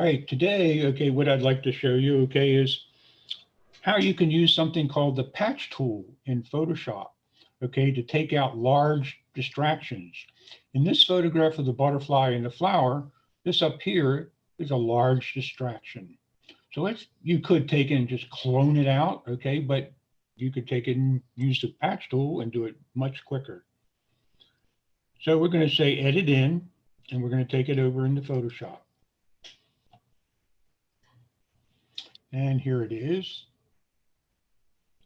right, today, okay, what I'd like to show you, okay, is how you can use something called the patch tool in Photoshop, okay, to take out large distractions. In this photograph of the butterfly and the flower, this up here is a large distraction. So you could take it and just clone it out, okay, but you could take it and use the patch tool and do it much quicker. So we're going to say edit in, and we're going to take it over into Photoshop. And here it is.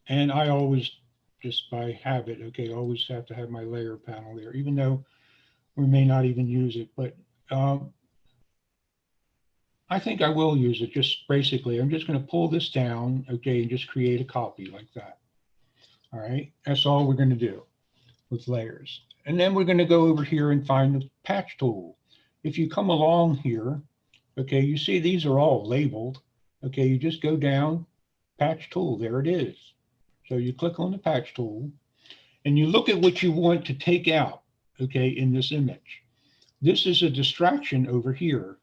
And I always, just by habit, okay, always have to have my layer panel there, even though we may not even use it. But I think I will use it. Just basically, I'm just going to pull this down, okay, and just create a copy like that. All right, that's all we're going to do with layers. And then we're going to go over here and find the patch tool. If you come along here, okay, you see these are all labeled. Okay, you just go down, patch tool, there it is. So you click on the patch tool and you look at what you want to take out, okay, in this image. This is a distraction over here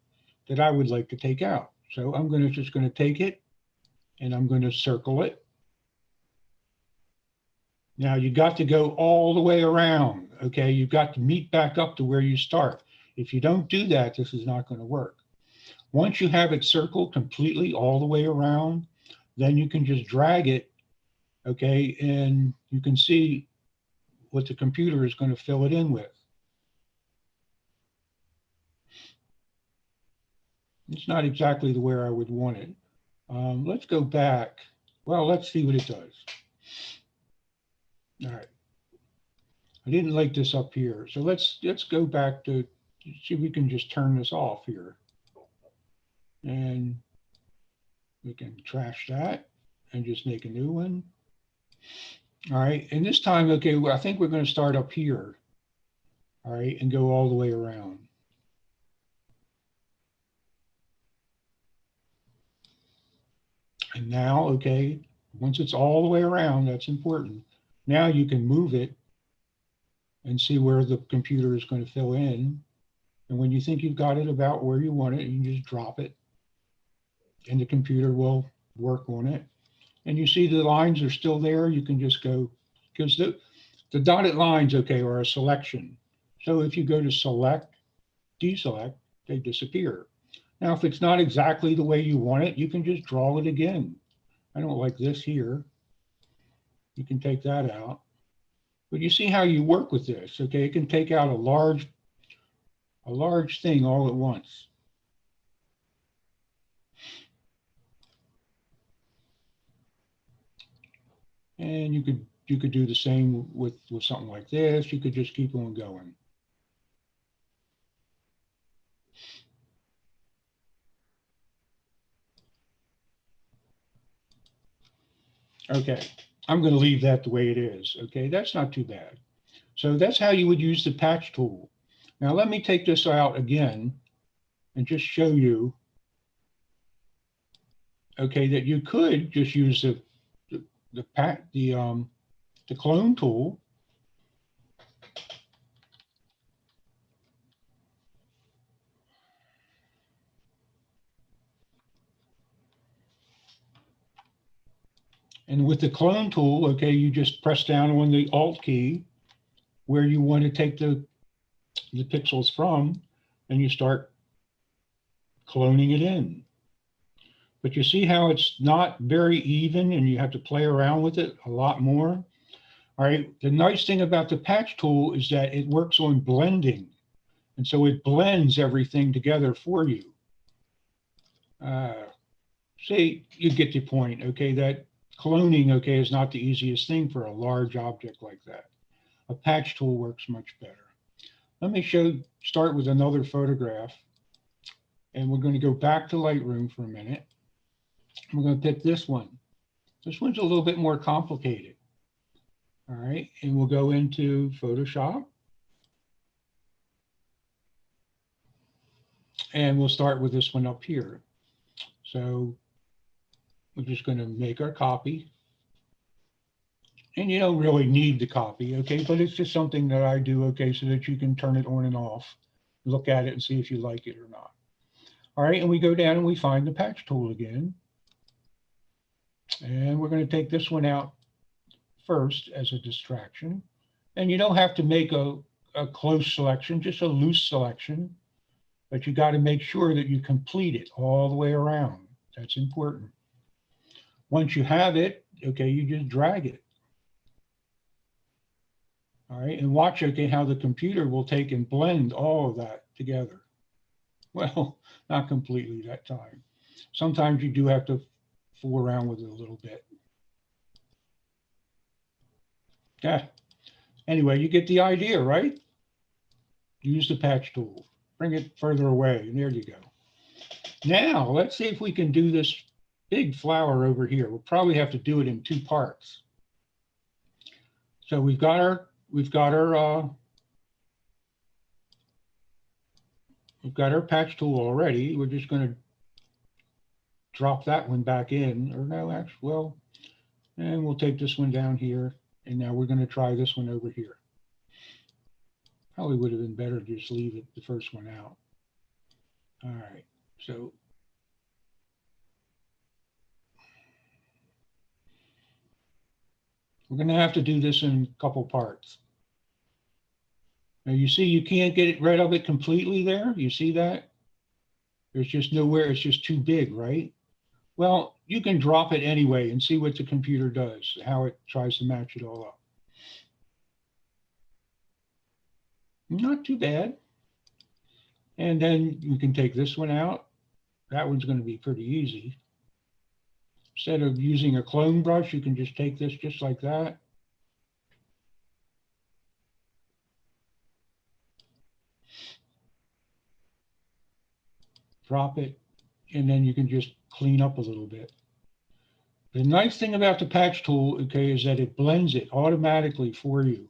that I would like to take out. So I'm just going to take it and I'm going to circle it. Now you got to go all the way around, okay? You've got to meet back up to where you start. If you don't do that, this is not going to work. Once you have it circled completely all the way around, then you can just drag it, okay? And you can see what the computer is going to fill it in with. It's not exactly the way I would want it. Let's go back. Well, let's see what it does. All right. I didn't like this up here. So let's go back to see if we can just turn this off here. And we can trash that and just make a new one. All right, and this time, okay, I think we're going to start up here, all right, and go all the way around. And now, okay, once it's all the way around, that's important. Now you can move it and see where the computer is going to fill in. And when you think you've got it about where you want it, you can just drop it. And the computer will work on it. And you see the lines are still there. You can just go, because the dotted lines, okay, are a selection. So if you go to select, deselect, they disappear. Now, if it's not exactly the way you want it, you can just draw it again. I don't like this here. You can take that out. But you see how you work with this, okay? It can take out a large thing all at once. And you could do the same with something like this. You could just keep on going. Okay, I'm going to leave that the way it is. Okay, that's not too bad. So that's how you would use the patch tool. Now let me take this out again and just show you, okay, that you could just use the clone tool. And with the clone tool, okay, you just press down on the Alt key where you want to take the pixels from, and you start cloning it in. But you see how it's not very even and you have to play around with it a lot more. All right, the nice thing about the patch tool is that it works on blending. And so it blends everything together for you. See, you get the point, okay, that cloning, okay, is not the easiest thing for a large object like that. A patch tool works much better. Let me start with another photograph. And we're going to go back to Lightroom for a minute. We're going to pick this one. This one's a little bit more complicated. All right, and we'll go into Photoshop. And we'll start with this one up here. So we're just going to make our copy. And you don't really need the copy, okay, but it's just something that I do, okay, so that you can turn it on and off, look at it and see if you like it or not. All right, and we go down and we find the patch tool again. And we're going to take this one out first as a distraction. And you don't have to make a close selection, just a loose selection. But you got to make sure that you complete it all the way around. That's important. Once you have it, okay, you just drag it. All right, and watch, okay, how the computer will take and blend all of that together. Well, not completely that time. Sometimes you do have to fool around with it a little bit. Yeah. Anyway, you get the idea, right? Use the patch tool. Bring it further away, and there you go. Now, let's see if we can do this big flower over here. We'll probably have to do it in 2 parts. So we've got our patch tool already. We're just going to drop that one back in, or no, actually, well, and we'll take this one down here, and now we're going to try this one over here. Probably would have been better to just leave the first one out. All right, so we're going to have to do this in a couple parts. Now you see you can't get rid of it completely there. You see that? There's just nowhere, it's just too big, right? Well, you can drop it anyway and see what the computer does, how it tries to match it all up. Not too bad. And then you can take this one out. That one's going to be pretty easy. Instead of using a clone brush, you can just take this just like that. Drop it, and then you can just clean up a little bit. The nice thing about the patch tool, okay, is that it blends it automatically for you.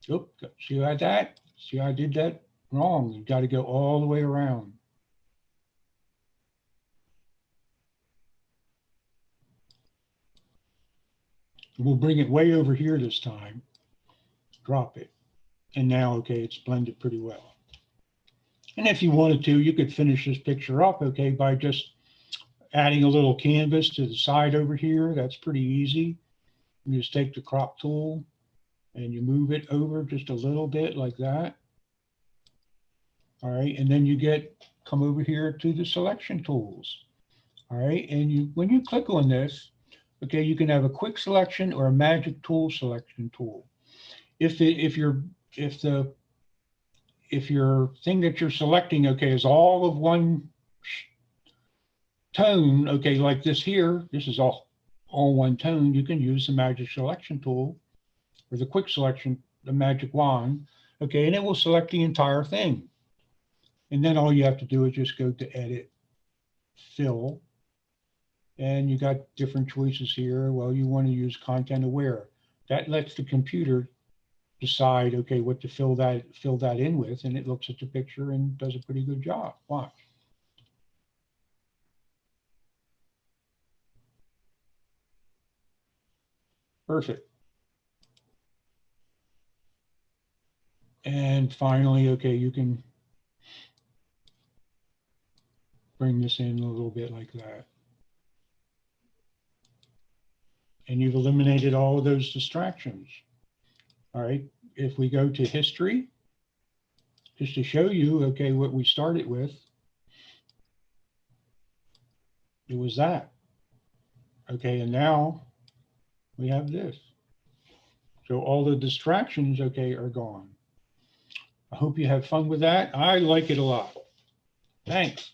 Oh, see how I did that? See how I did that wrong? You got to go all the way around. We'll bring it way over here this time. Drop it. And now, okay, it's blended pretty well. And if you wanted to, you could finish this picture up, okay, by just adding a little canvas to the side over here. That's pretty easy. You just take the crop tool and you move it over just a little bit like that. All right, and then you come over here to the selection tools. All right, and when you click on this, okay, you can have a quick selection or a magic tool selection tool. If your thing that you're selecting, okay, is all of one tone, okay, like this here, this is all one tone, you can use the magic selection tool or the quick selection, the magic wand, okay, and it will select the entire thing. And then all you have to do is just go to edit, fill, and you got different choices here. Well, you want to use content aware. That lets the computer decide, okay, what to fill that in with, and it looks at the picture and does a pretty good job. Watch. Perfect. And finally, okay, you can bring this in a little bit like that. And you've eliminated all of those distractions. All right, if we go to history, just to show you, okay, what we started with, it was that. Okay, and now we have this. So all the distractions, okay, are gone. I hope you have fun with that. I like it a lot. Thanks.